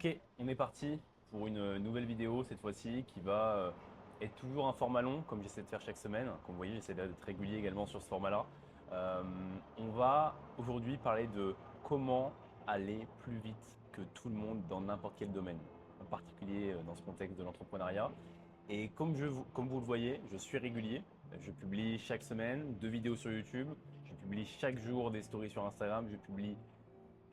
Ok, on est parti pour une nouvelle vidéo cette fois-ci qui va être toujours un format long comme j'essaie de faire chaque semaine. Comme vous voyez, j'essaie d'être régulier également sur ce format-là. Euh, on va aujourd'hui parler de comment aller plus vite que tout le monde dans n'importe quel domaine, en particulier dans ce contexte de l'entrepreneuriat. Et comme vous le voyez, je suis régulier. Je publie chaque semaine 2 vidéos sur YouTube. Je publie chaque jour des stories sur Instagram. Je publie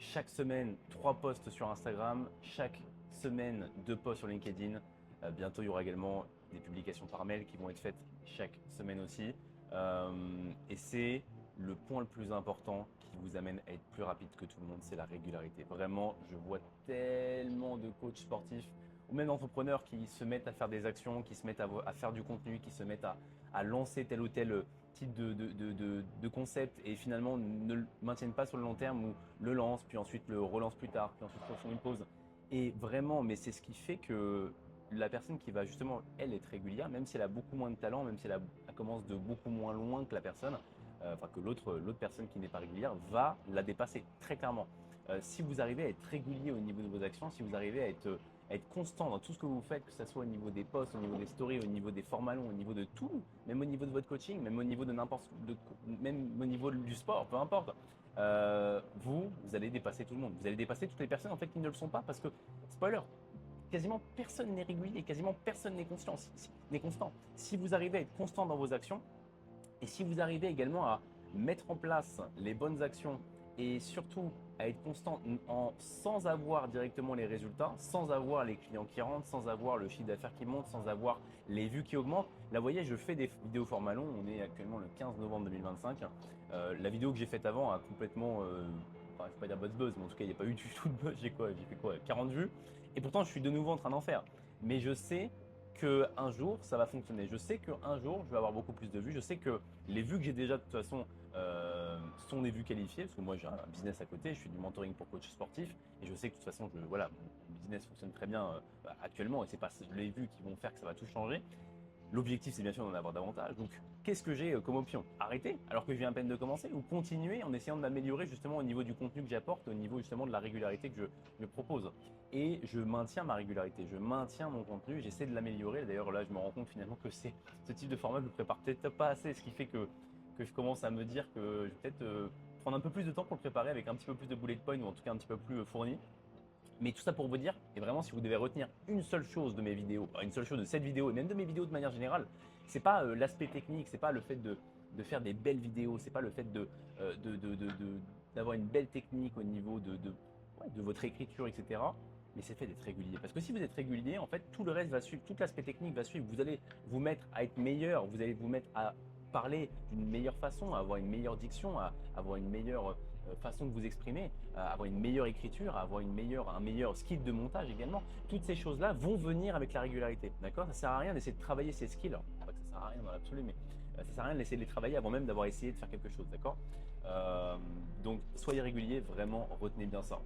chaque semaine 3 posts sur Instagram. Chaque semaine 2 posts sur LinkedIn. Bientôt, il y aura également des publications par mail qui vont être faites chaque semaine aussi. Et c'est le point le plus important qui vous amène à être plus rapide que tout le monde, c'est la régularité. Vraiment, je vois tellement de coachs sportifs ou même d'entrepreneurs qui se mettent à faire des actions, qui se mettent à faire du contenu, qui se mettent à lancer tel ou tel type de concept et finalement ne le maintiennent pas sur le long terme ou le lancent, puis ensuite le relancent plus tard, puis ensuite font une pause. Et vraiment, mais c'est ce qui fait que la personne qui va justement, elle, être régulière, même si elle a beaucoup moins de talent, même si elle commence de beaucoup moins loin que la personne, enfin que l'autre personne qui n'est pas régulière, va la dépasser très clairement. Si vous arrivez à être régulier au niveau de vos actions, si vous arrivez à être constant dans tout ce que vous faites, que ce soit au niveau des posts, au niveau des stories, au niveau des formats longs, au niveau de tout, même au niveau de votre coaching, même au niveau de même au niveau du sport, peu importe, vous allez dépasser tout le monde. Vous allez dépasser toutes les personnes en fait qui ne le sont pas parce que, spoiler, quasiment personne n'est régulier, quasiment personne n'est constant. N'est constant. Si vous arrivez à être constant dans vos actions et si vous arrivez également à mettre en place les bonnes actions et surtout à être constant sans avoir directement les résultats, sans avoir les clients qui rentrent, sans avoir le chiffre d'affaires qui monte, sans avoir les vues qui augmentent. Là, vous voyez, je fais des vidéos format long. On est actuellement le 15 novembre 2025. La vidéo que j'ai faite avant a complètement, enfin, je ne vais pas dire buzz, mais en tout cas, il n'y a pas eu du tout de buzz. J'ai fait quoi 40 vues. Et pourtant, je suis de nouveau en train d'en faire. Mais je sais qu'un jour, ça va fonctionner. Je sais qu'un jour, je vais avoir beaucoup plus de vues. Je sais que les vues que j'ai déjà, de toute façon, sont des vues qualifiées. Parce que moi, j'ai un business à côté. Je fais du mentoring pour coach sportif. Et je sais que de toute façon, voilà, mon business fonctionne très bien actuellement. Et c'est pas les vues qui vont faire que ça va tout changer. L'objectif, c'est bien sûr d'en avoir davantage. Donc, qu'est-ce que j'ai comme option? Arrêter alors que je viens à peine de commencer ou continuer en essayant de m'améliorer justement au niveau du contenu que j'apporte, au niveau justement de la régularité que je propose. Et je maintiens ma régularité, je maintiens mon contenu, j'essaie de l'améliorer. D'ailleurs, là, je me rends compte finalement que ce type de format, je ne le prépare peut-être pas assez, ce qui fait que je commence à me dire que je vais peut-être prendre un peu plus de temps pour le préparer avec un petit peu plus de bullet points ou en tout cas un petit peu plus fourni. Mais tout ça pour vous dire, et vraiment si vous devez retenir une seule chose de mes vidéos, une seule chose de cette vidéo, et même de mes vidéos de manière générale, c'est pas l'aspect technique, c'est pas le fait de faire des belles vidéos, c'est pas le fait d'avoir une belle technique au niveau ouais, de votre écriture, etc. Mais c'est le fait d'être régulier. Parce que si vous êtes régulier, en fait, tout le reste va suivre, tout l'aspect technique va suivre. Vous allez vous mettre à être meilleur, vous allez vous mettre à parler d'une meilleure façon, à avoir une meilleure diction, à avoir une meilleure façon de vous exprimer, à avoir une meilleure écriture, à avoir un meilleur skill de montage également. Toutes ces choses-là vont venir avec la régularité. D'accord? Ça sert à rien d'essayer de travailler ces skills. Alors, pas que ça sert à rien dans l'absolu, mais ça sert à rien d'essayer de les travailler avant même d'avoir essayé de faire quelque chose. D'accord? Donc, soyez régulier, vraiment, retenez bien ça.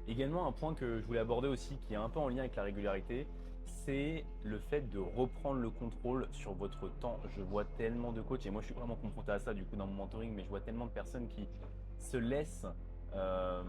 Également, un point que je voulais aborder aussi, qui est un peu en lien avec la régularité, c'est le fait de reprendre le contrôle sur votre temps. Je vois tellement de coachs, et moi je suis vraiment confronté à ça du coup dans mon mentoring, mais je vois tellement de personnes qui se laissent euh,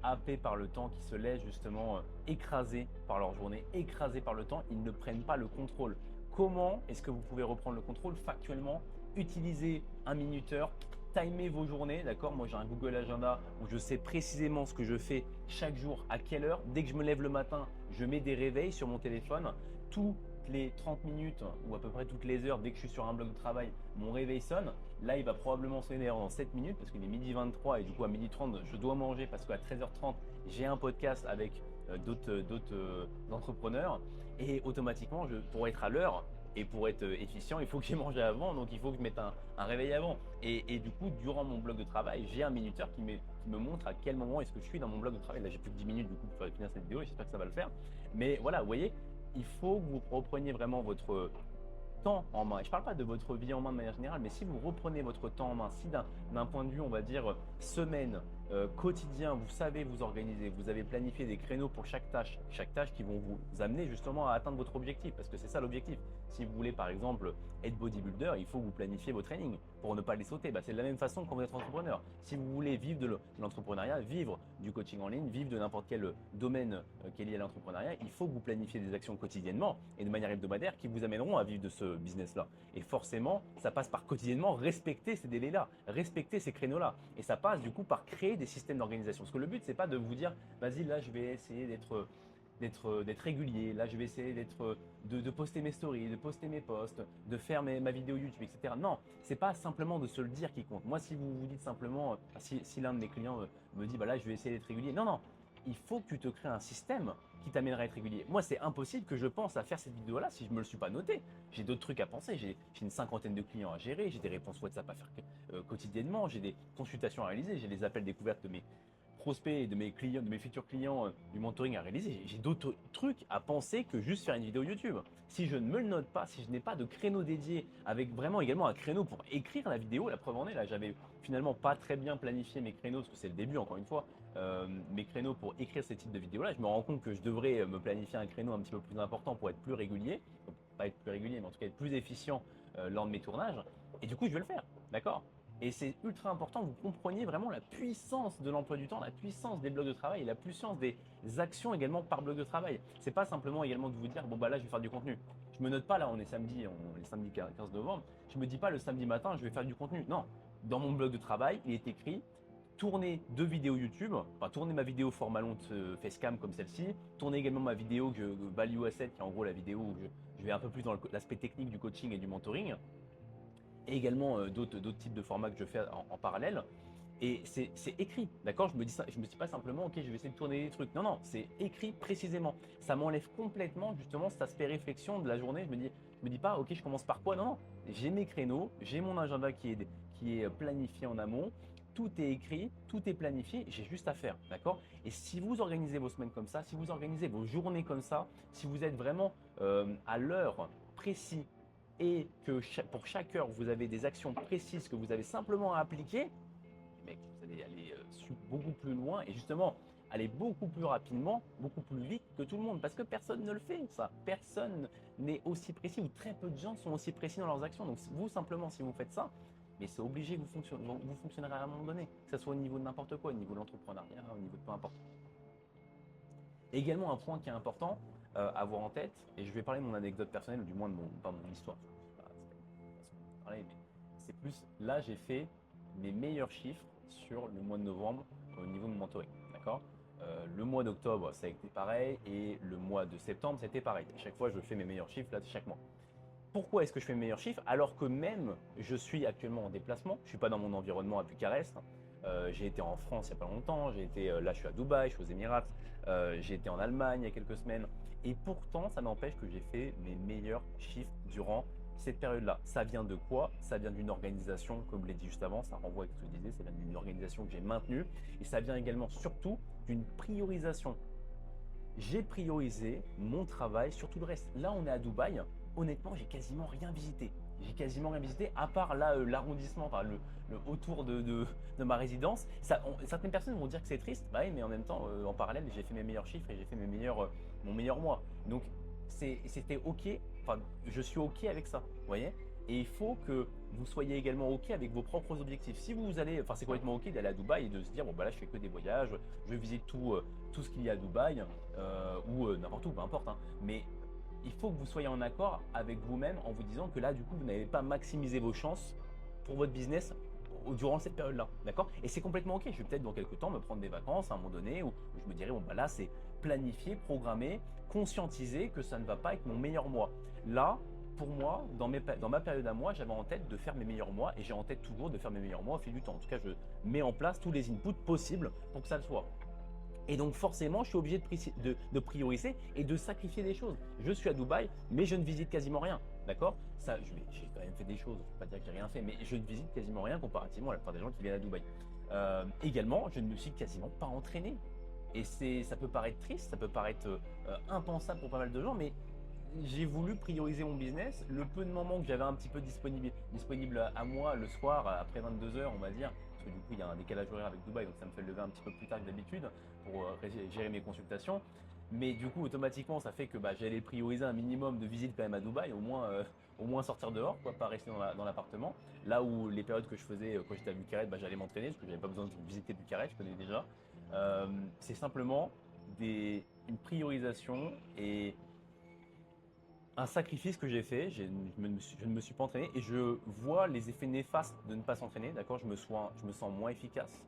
happer par le temps, qui se laissent justement écraser par leur journée, écraser par le temps, ils ne prennent pas le contrôle. Comment est-ce que vous pouvez reprendre le contrôle factuellement? Utilisez un minuteur, timez vos journées, d'accord? Moi, j'ai un Google Agenda où je sais précisément ce que je fais chaque jour, à quelle heure. Dès que je me lève le matin, je mets des réveils sur mon téléphone. Toutes les 30 minutes ou à peu près toutes les heures, dès que je suis sur un bloc de travail, mon réveil sonne. Là, il va probablement sonner d'ailleurs dans 7 minutes parce qu'il est midi 23 et du coup à midi 30, je dois manger parce qu'à 13h30, j'ai un podcast avec d'autres entrepreneurs et automatiquement, pour être à l'heure, et pour être efficient, il faut que j'ai mangé avant, donc il faut que je mette un réveil avant. Et du coup, durant mon bloc de travail, j'ai un minuteur qui me montre à quel moment est-ce que je suis dans mon bloc de travail. Là, j'ai plus que 10 minutes du coup pour finir cette vidéo et j'espère que ça va le faire. Mais voilà, vous voyez, il faut que vous repreniez vraiment votre temps en main. Et je ne parle pas de votre vie en main de manière générale, mais si vous reprenez votre temps en main, si d'un point de vue, on va dire, semaine, quotidien, vous savez vous organiser, vous avez planifié des créneaux pour chaque tâche qui vont vous amener justement à atteindre votre objectif, parce que c'est ça l'objectif. Si vous voulez par exemple être bodybuilder, il faut que vous planifiez vos trainings pour ne pas les sauter. C'est de la même façon quand vous êtes entrepreneur. Si vous voulez vivre de l'entrepreneuriat, vivre du coaching en ligne, vivre de n'importe quel domaine qui est lié à l'entrepreneuriat, il faut que vous planifiez des actions quotidiennement et de manière hebdomadaire qui vous amèneront à vivre de ce business-là. Et forcément, ça passe par quotidiennement respecter ces délais-là, respecter ces créneaux-là. Et ça passe du coup par créer des systèmes d'organisation. Parce que le but, c'est pas de vous dire, vas-y, là, je vais essayer d'être régulier, là je vais essayer de poster mes stories, de poster mes posts, de faire ma vidéo YouTube, etc. Non, c'est pas simplement de se le dire qui compte. Moi, si vous vous dites simplement, si l'un de mes clients me dit, bah là je vais essayer d'être régulier, non, il faut que tu te crées un système qui t'amènera à être régulier. Moi, c'est impossible que je pense à faire cette vidéo-là si je ne me le suis pas noté. J'ai d'autres trucs à penser, j'ai une cinquantaine de clients à gérer, j'ai des réponses WhatsApp à faire quotidiennement, j'ai des consultations à réaliser, j'ai des appels découvertes de mes prospects, de mes clients, de mes futurs clients du mentoring à réaliser. J'ai d'autres trucs à penser que juste faire une vidéo YouTube. Si je ne me le note pas, si je n'ai pas de créneau dédié avec vraiment également un créneau pour écrire la vidéo, la preuve en est, là j'avais finalement pas très bien planifié mes créneaux parce que c'est le début encore une fois, mes créneaux pour écrire ces types de vidéos là, je me rends compte que je devrais me planifier un créneau un petit peu plus important pour être plus régulier, pas être plus régulier mais en tout cas être plus efficient lors de mes tournages et du coup je vais le faire, d'accord? Et c'est ultra important que vous compreniez vraiment la puissance de l'emploi du temps, la puissance des blocs de travail et la puissance des actions également par bloc de travail. C'est pas simplement également de vous dire, bon bah là je vais faire du contenu. Je me note pas là, on est samedi 15 novembre, je me dis pas le samedi matin je vais faire du contenu. Non, dans mon bloc de travail, il est écrit tourner 2 vidéos YouTube, enfin tourner ma vidéo format long facecam comme celle-ci, tourner également ma vidéo Value Asset qui est en gros la vidéo où je vais un peu plus dans l'aspect technique du coaching et du mentoring et également d'autres types de formats que je fais en parallèle. Et c'est écrit, d'accord? Je me dis pas simplement, ok, je vais essayer de tourner des trucs. Non, c'est écrit précisément. Ça m'enlève complètement justement cet aspect réflexion de la journée. Je me dis pas, ok, je commence par quoi? Non. J'ai mes créneaux, j'ai mon agenda qui est planifié en amont. Tout est écrit, tout est planifié, j'ai juste à faire, d'accord? Et si vous organisez vos semaines comme ça, si vous organisez vos journées comme ça, si vous êtes vraiment à l'heure précis et que pour chaque heure, vous avez des actions précises que vous avez simplement à appliquer, mec, vous allez aller beaucoup plus loin et justement aller beaucoup plus rapidement, beaucoup plus vite que tout le monde parce que personne ne le fait, ça. Personne n'est aussi précis ou très peu de gens sont aussi précis dans leurs actions. Donc vous, simplement, si vous faites ça, mais c'est obligé que vous fonctionnerez à un moment donné, que ce soit au niveau de n'importe quoi, au niveau de l'entrepreneuriat, au niveau de peu importe. Également, un point qui est important à avoir en tête, et je vais parler de mon anecdote personnelle, ou du moins de pas mon histoire, c'est pas une façon de parler, mais c'est plus, là j'ai fait mes meilleurs chiffres sur le mois de novembre au niveau de mon mentoring, d'accord? Le mois d'octobre, ça a été pareil, et le mois de septembre, c'était pareil. À chaque fois, je fais mes meilleurs chiffres là, chaque mois. Pourquoi est-ce que je fais mes meilleurs chiffres alors que même je suis actuellement en déplacement, je ne suis pas dans mon environnement à Bucarest, j'ai été en France il n'y a pas longtemps, là je suis à Dubaï, je suis aux Émirats, j'ai été en Allemagne il y a quelques semaines et pourtant ça n'empêche que j'ai fait mes meilleurs chiffres durant cette période-là. Ça vient de quoi? Ça vient d'une organisation, comme je l'ai dit juste avant, ça renvoie à ce que je disais, ça vient d'une organisation que j'ai maintenue et ça vient également surtout d'une priorisation. J'ai priorisé mon travail sur tout le reste. Là, on est à Dubaï. Honnêtement, j'ai quasiment rien visité. J'ai quasiment rien visité, à part là l'arrondissement, enfin, le autour de ma résidence. Certaines personnes vont dire que c'est triste, bah oui, mais en même temps, en parallèle, j'ai fait mes meilleurs chiffres et j'ai fait mon meilleur mois. Donc, c'était OK, enfin, je suis OK avec ça, vous voyez? Et il faut que vous soyez également OK avec vos propres objectifs. Si vous allez, enfin, c'est complètement OK d'aller à Dubaï et de se dire, bon, bah là, je fais que des voyages, je visite tout ce qu'il y a à Dubaï ou n'importe où, peu importe, hein. Mais il faut que vous soyez en accord avec vous-même en vous disant que là, du coup, vous n'avez pas maximisé vos chances pour votre business durant cette période-là, d'accord? Et c'est complètement OK. Je vais peut-être dans quelques temps me prendre des vacances à un moment donné où je me dirai, bon, bah là, c'est planifié, programmé, conscientiser que ça ne va pas être mon meilleur mois. Là, pour moi, dans ma période à moi, j'avais en tête de faire mes meilleurs mois et j'ai en tête toujours de faire mes meilleurs mois au fil du temps. En tout cas, je mets en place tous les inputs possibles pour que ça le soit. Et donc forcément, je suis obligé de prioriser et de sacrifier des choses. Je suis à Dubaï, mais je ne visite quasiment rien. D'accord? Ça, j'ai quand même fait des choses, je ne vais pas dire que j'ai rien fait, mais je ne visite quasiment rien comparativement à la plupart des gens qui viennent à Dubaï. Également, je ne me suis quasiment pas entraîné. Et ça peut paraître triste, ça peut paraître impensable pour pas mal de gens, mais j'ai voulu prioriser mon business. Le peu de moments que j'avais un petit peu disponible à moi le soir, après 22 heures, on va dire, parce que du coup il y a un décalage horaire avec Dubaï, donc ça me fait lever un petit peu plus tard que d'habitude pour gérer mes consultations. Mais du coup, automatiquement, ça fait que j'allais prioriser un minimum de visites quand même à Dubaï, au moins sortir dehors, quoi, pas rester dans l'appartement. Là où les périodes que je faisais quand j'étais à Bucarest, j'allais m'entraîner parce que j'avais pas besoin de visiter Bucarest, je connais déjà. C'est simplement une priorisation et un sacrifice que j'ai fait. Je ne me suis pas entraîné et je vois les effets néfastes de ne pas s'entraîner. D'accord, je me sens moins efficace.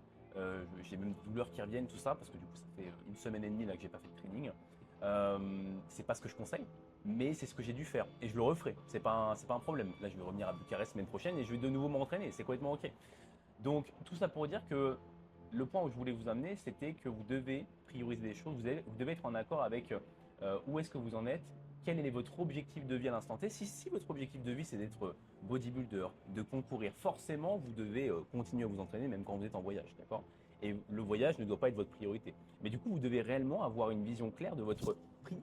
J'ai même des douleurs qui reviennent, tout ça, parce que du coup, ça fait une semaine et demie là que j'ai pas fait de training. C'est pas ce que je conseille, mais c'est ce que j'ai dû faire et je le referai. C'est pas un problème. Là, je vais revenir à Bucarest semaine prochaine et je vais de nouveau m'entraîner. C'est complètement ok. Donc, tout ça pour dire que le point où je voulais vous amener, c'était que vous devez prioriser les choses. Vous devez être en accord avec où est-ce que vous en êtes, quel est votre objectif de vie à l'instant T. Si votre objectif de vie, c'est d'être bodybuilder, de concourir, forcément, vous devez continuer à vous entraîner même quand vous êtes en voyage, d'accord? Et le voyage ne doit pas être votre priorité. Mais du coup, vous devez réellement avoir une vision claire de votre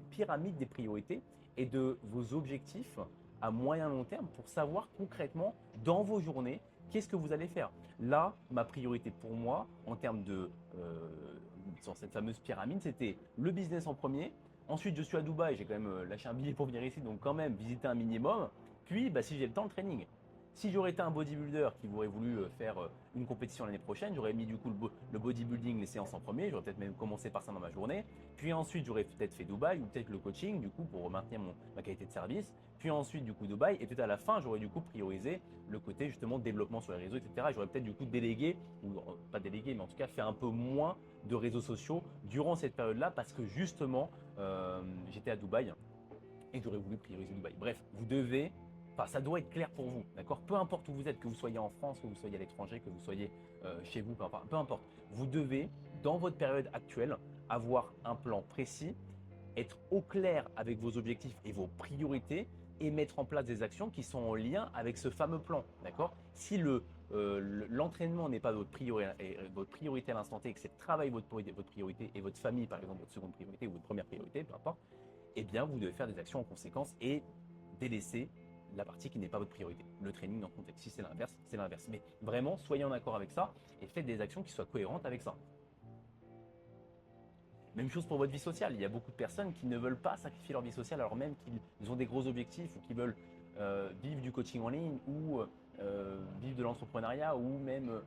pyramide des priorités et de vos objectifs à moyen long terme pour savoir concrètement dans vos journées qu'est-ce que vous allez faire. Là, ma priorité pour moi, en termes sur cette fameuse pyramide, c'était le business en premier. Ensuite, je suis à Dubaï, j'ai quand même lâché un billet pour venir ici, donc quand même visiter un minimum. Puis, si j'ai le temps, le training. Si j'aurais été un bodybuilder qui aurait voulu faire une compétition l'année prochaine, j'aurais mis du coup le bodybuilding, les séances en premier. J'aurais peut-être même commencé par ça dans ma journée. Puis ensuite, j'aurais peut-être fait Dubaï ou peut-être le coaching du coup pour maintenir ma qualité de service. Puis ensuite, du coup, Dubaï. Et peut-être à la fin, j'aurais du coup priorisé le côté justement développement sur les réseaux, etc. J'aurais peut-être du coup délégué, ou pas délégué, mais en tout cas fait un peu moins de réseaux sociaux durant cette période-là parce que justement, j'étais à Dubaï et j'aurais voulu prioriser Dubaï. Bref, vous devez, enfin, ça doit être clair pour vous, d'accord? Peu importe où vous êtes, que vous soyez en France, que vous soyez à l'étranger, que vous soyez chez vous, peu importe. Vous devez, dans votre période actuelle, avoir un plan précis, être au clair avec vos objectifs et vos priorités et mettre en place des actions qui sont en lien avec ce fameux plan, d'accord? Si l'entraînement n'est pas votre priorité à l'instant T et que c'est de travailler votre priorité et votre famille, par exemple, votre seconde priorité ou votre première priorité, peu importe, eh bien, vous devez faire des actions en conséquence et délaisser la partie qui n'est pas votre priorité. Le training dans le contexte. Si c'est l'inverse, c'est l'inverse. Mais vraiment, soyez en accord avec ça et faites des actions qui soient cohérentes avec ça. Même chose pour votre vie sociale. Il y a beaucoup de personnes qui ne veulent pas sacrifier leur vie sociale alors même qu'ils ont des gros objectifs ou qu'ils veulent vivre du coaching en ligne ou vivre de l'entrepreneuriat ou même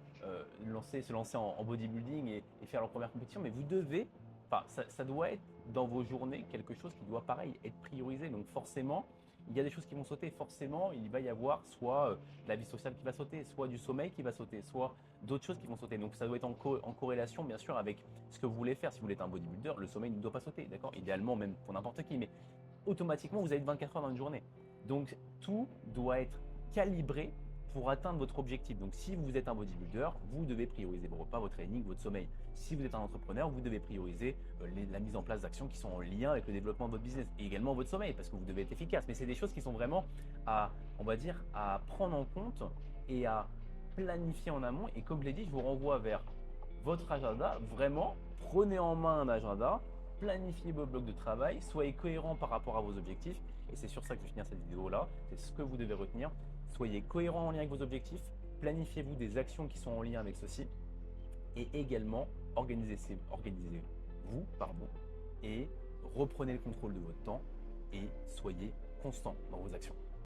se lancer en bodybuilding et faire leur première compétition. Mais vous devez, enfin, ça doit être dans vos journées quelque chose qui doit pareil être priorisé. Donc forcément, il y a des choses qui vont sauter. Forcément, il va y avoir soit la vie sociale qui va sauter, soit du sommeil qui va sauter, soit d'autres choses qui vont sauter. Donc ça doit être en corrélation bien sûr avec ce que vous voulez faire. Si vous voulez être un bodybuilder, le sommeil ne doit pas sauter, d'accord? Idéalement même pour n'importe qui, mais automatiquement vous avez 24 heures dans une journée. Donc tout doit être calibré pour atteindre votre objectif. Donc si vous êtes un bodybuilder, vous devez prioriser vos repas, votre training, votre sommeil. Si vous êtes un entrepreneur, vous devez prioriser la mise en place d'actions qui sont en lien avec le développement de votre business et également votre sommeil parce que vous devez être efficace. Mais c'est des choses qui sont vraiment on va dire, à prendre en compte et à planifier en amont. Et comme je l'ai dit, je vous renvoie vers votre agenda. Vraiment, prenez en main un agenda, planifiez vos blocs de travail, soyez cohérent par rapport à vos objectifs. Et c'est sur ça que je vais finir cette vidéo-là. C'est ce que vous devez retenir. Soyez cohérent en lien avec vos objectifs. Planifiez-vous des actions qui sont en lien avec ceci. Et également, organisez-vous, et reprenez le contrôle de votre temps et soyez constant dans vos actions.